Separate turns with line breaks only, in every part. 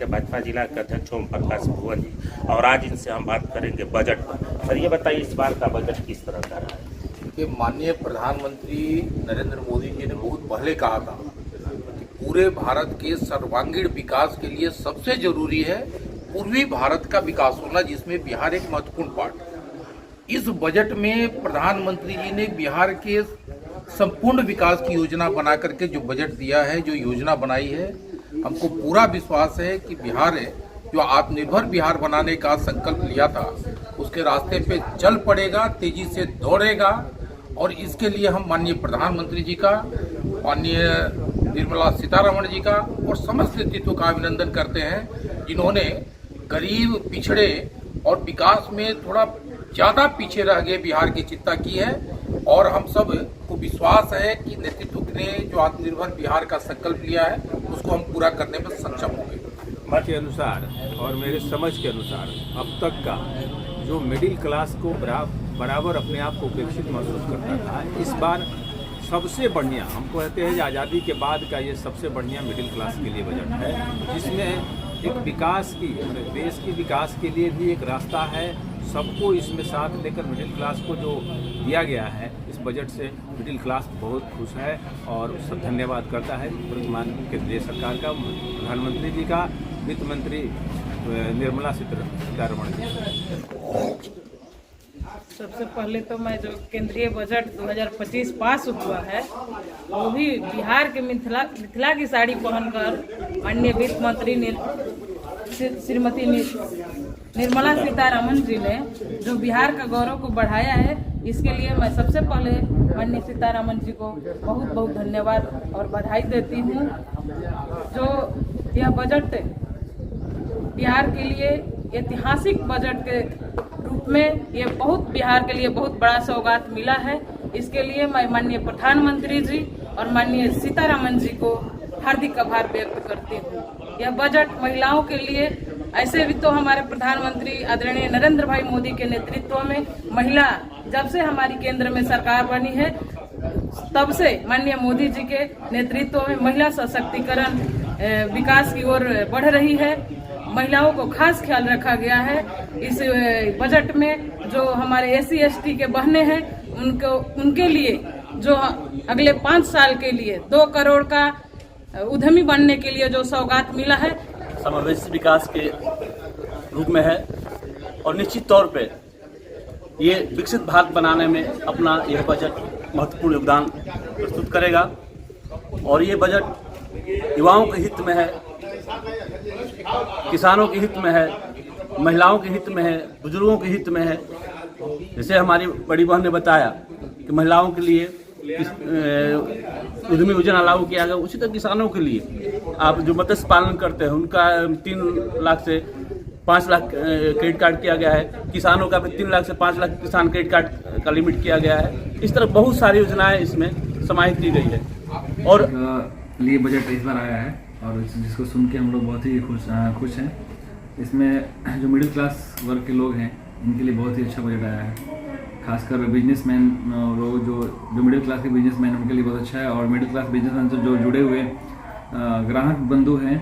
के भाजपा जिला के अध्यक्ष ओम प्रकाश भुवन जी, और आज इनसे हम बात करेंगे बजट पर। सर ये बताइए, इस बार का बजट किस तरह का रहा है?
कि माननीय प्रधानमंत्री नरेंद्र मोदी जी ने बहुत पहले कहा था कि पूरे भारत के सर्वांगीण विकास के लिए सबसे जरूरी है पूर्वी भारत का विकास होना, जिसमें बिहार एक महत्वपूर्ण पार्ट है। इस बजट में प्रधानमंत्री जी ने बिहार के संपूर्ण विकास की योजना बना करके जो बजट दिया है, जो योजना बनाई है, हमको पूरा विश्वास है कि बिहार है जो आत्मनिर्भर बिहार बनाने का संकल्प लिया था उसके रास्ते पे चल पड़ेगा, तेजी से दौड़ेगा। और इसके लिए हम माननीय प्रधानमंत्री जी का, माननीय निर्मला सीतारमण जी का और समस्त नेतृत्व का अभिनंदन करते हैं, जिन्होंने गरीब, पिछड़े और विकास में थोड़ा ज्यादा पीछे रह गए बिहार की चिंता की है। और हम सब को विश्वास है कि नेतृत्व ने जो आत्मनिर्भर बिहार का संकल्प लिया है उसको हम पूरा करने में सक्षम होंगे।
मत के अनुसार और मेरे समझ के अनुसार अब तक का जो मिडिल क्लास को बराबर अपने आप को उपेक्षित महसूस करता था, इस बार सबसे बढ़िया हमको कहते हैं कि आज़ादी के बाद का ये सबसे बढ़िया मिडिल क्लास के लिए बजट है, जिसमें एक विकास की, देश की विकास के लिए भी एक रास्ता है। सबको इसमें साथ लेकर मिडिल क्लास को जो दिया गया है इस बजट से, मिडिल क्लास बहुत खुश है और सब धन्यवाद करता है वर्तमान केंद्रीय सरकार का, प्रधानमंत्री जी का, वित्त मंत्री निर्मला सीतारमण जी।
सबसे पहले तो मैं जो केंद्रीय बजट 2025 पास हुआ है वो भी बिहार के मिथिला की साड़ी पहनकर माननीय वित्त मंत्री श्रीमती निर्मला सीतारमण जी ने जो बिहार का गौरव को बढ़ाया है, इसके लिए मैं सबसे पहले माननीय सीतारमण जी को बहुत बहुत धन्यवाद और बधाई देती हूँ। जो यह बजट बिहार के लिए ऐतिहासिक बजट के रूप में ये बहुत बिहार के लिए बहुत बड़ा सौगात मिला है। इसके लिए मैं माननीय प्रधानमंत्री जी और माननीय सीतारमण जी को हार्दिक आभार व्यक्त करती हूँ। यह बजट महिलाओं के लिए, ऐसे भी तो हमारे प्रधानमंत्री आदरणीय नरेंद्र भाई मोदी के नेतृत्व में महिला, जब से हमारी केंद्र में सरकार बनी है तब से माननीय मोदी जी के नेतृत्व में महिला सशक्तिकरण विकास की ओर बढ़ रही है। महिलाओं को खास ख्याल रखा गया है। इस बजट में जो हमारे SC ST के बहनें हैं उनके लिए जो अगले 5 साल के लिए 2 करोड़ का उद्यमी बनने के लिए जो सौगात मिला है,
समावेशी विकास के रूप में है और निश्चित तौर पे ये विकसित भारत बनाने में अपना यह बजट महत्वपूर्ण योगदान प्रस्तुत करेगा। और ये बजट युवाओं के हित में है, किसानों के हित में है, महिलाओं के हित में है, बुजुर्गों के हित में है। जैसे हमारी बड़ी बहन ने बताया कि महिलाओं के लिए उद्यमी योजना लागू किया गया, उसी तरह किसानों के लिए आप जो मत्स्य पालन करते हैं उनका 3 लाख से 5 लाख क्रेडिट कार्ड किया गया है। किसानों का भी 3 लाख से 5 लाख किसान क्रेडिट कार्ड का लिमिट किया गया है। इस तरह बहुत सारी योजनाएं इसमें समाहित की गई है। और
लिए बजट इस बार आया है और जिसको सुन के हम लोग बहुत ही खुश हैं। इसमें जो मिडिल क्लास वर्ग के लोग हैं इनके लिए बहुत ही अच्छा बजट आया है। खासकर बिजनेसमैन लोग जो मिडिल क्लास के बिजनेसमैन उनके लिए बहुत अच्छा है। और मिडिल क्लास बिजनेसमैन से जो जुड़े हुए ग्राहक बंधु हैं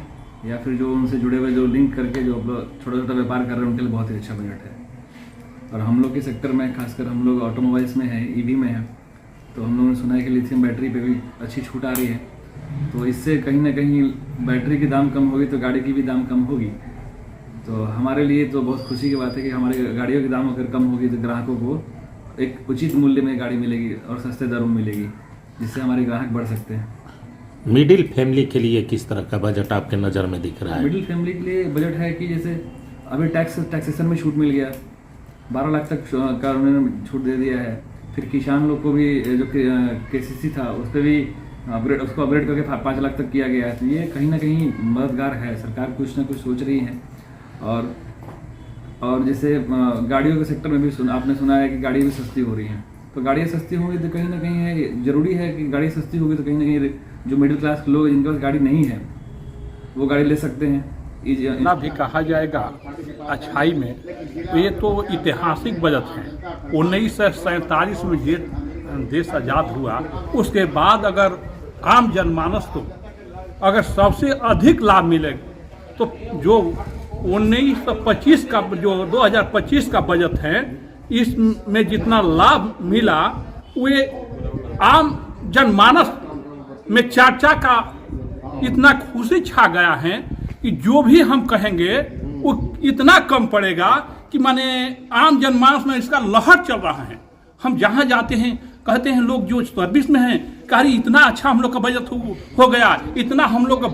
या फिर जो उनसे जुड़े हुए जो लिंक करके जो छोटा छोटा व्यापार कर रहे हैं उनके लिए बहुत ही अच्छा बजट है। और हम लोग के सेक्टर में, खासकर हम लोग ऑटोमोबाइल्स में हैं, EV में हैं, तो हम लोगों ने सुना है कि लिथियम बैटरी पे भी अच्छी छूट आ रही है। तो इससे कहीं ना कहीं बैटरी की दाम कम होगी तो गाड़ी की भी दाम कम होगी। तो हमारे लिए तो बहुत खुशी की बात है कि हमारी गाड़ियों की दाम अगर कम होगी तो ग्राहकों को एक उचित मूल्य में गाड़ी मिलेगी और सस्ते दरों में मिलेगी, जिससे हमारे ग्राहक बढ़ सकते हैं।
मिडिल फैमिली के लिए किस तरह का बजट आपके नज़र में दिख रहा है?
मिडिल फैमिली के लिए बजट है कि जैसे अभी टैक्सेशन में छूट मिल गया, 12 लाख तक का उन्होंने छूट दे दिया है। फिर किसान लोग को भी जो KCC था उस पर भी उसको अपग्रेड करके 5 लाख तक किया गया है। तो ये कहीं ना कहीं मददगार है। सरकार कुछ ना कुछ सोच रही है। और जैसे गाड़ियों के सेक्टर में भी आपने सुना है कि गाड़ी भी सस्ती हो रही हैं। तो गाड़ियाँ सस्ती होंगी तो कहीं ना कहीं है, जरूरी है कि गाड़ी सस्ती होगी तो कहीं ना कहीं जो मिडिल क्लास लोग जिनके पास गाड़ी नहीं है वो गाड़ी ले सकते हैं।
ना भी कहा जाएगा अच्छाई में तो ये तो ऐतिहासिक बजट है। 1947 में ये देश आज़ाद हुआ, उसके बाद अगर आम जनमानस को अगर सबसे अधिक लाभ मिले तो जो 1925 का जो 2025 का बजट है, इसमें जितना लाभ मिला वे आम जनमानस में चर्चा का इतना खुशी छा गया है कि जो भी हम कहेंगे वो इतना कम पड़ेगा कि माने आम जनमानस में इसका लहर चल रहा है। हम जहाँ जाते हैं कहते हैं लोग जो सर्विस में हैं, कह रही इतना अच्छा हम लोग का बजट हो गया, इतना हम लोग का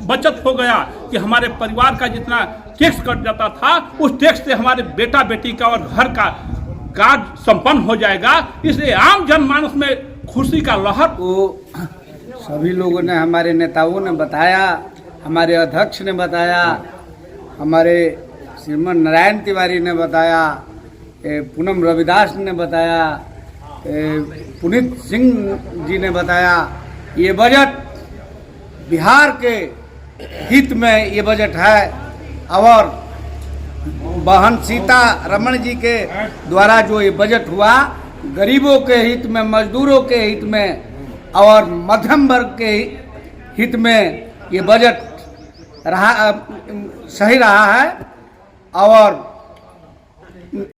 बचत हो गया कि हमारे परिवार का जितना टैक्स कट जाता था उस टैक्स से हमारे बेटा बेटी का और घर का कार्य संपन्न हो जाएगा। इसलिए आम जनमानस में खुशी का लहर
सभी लोगों ने, हमारे नेताओं ने बताया, हमारे अध्यक्ष ने बताया, हमारे श्रीमान नारायण तिवारी ने बताया, पूनम रविदास ने बताया, पुनीत सिंह जी ने बताया। ये बजट बिहार के हित में ये बजट है और बहन सीता रमण जी के द्वारा जो ये बजट हुआ गरीबों के हित में, मजदूरों के हित में और मध्यम वर्ग के हित में ये बजट रहा, सही रहा है। और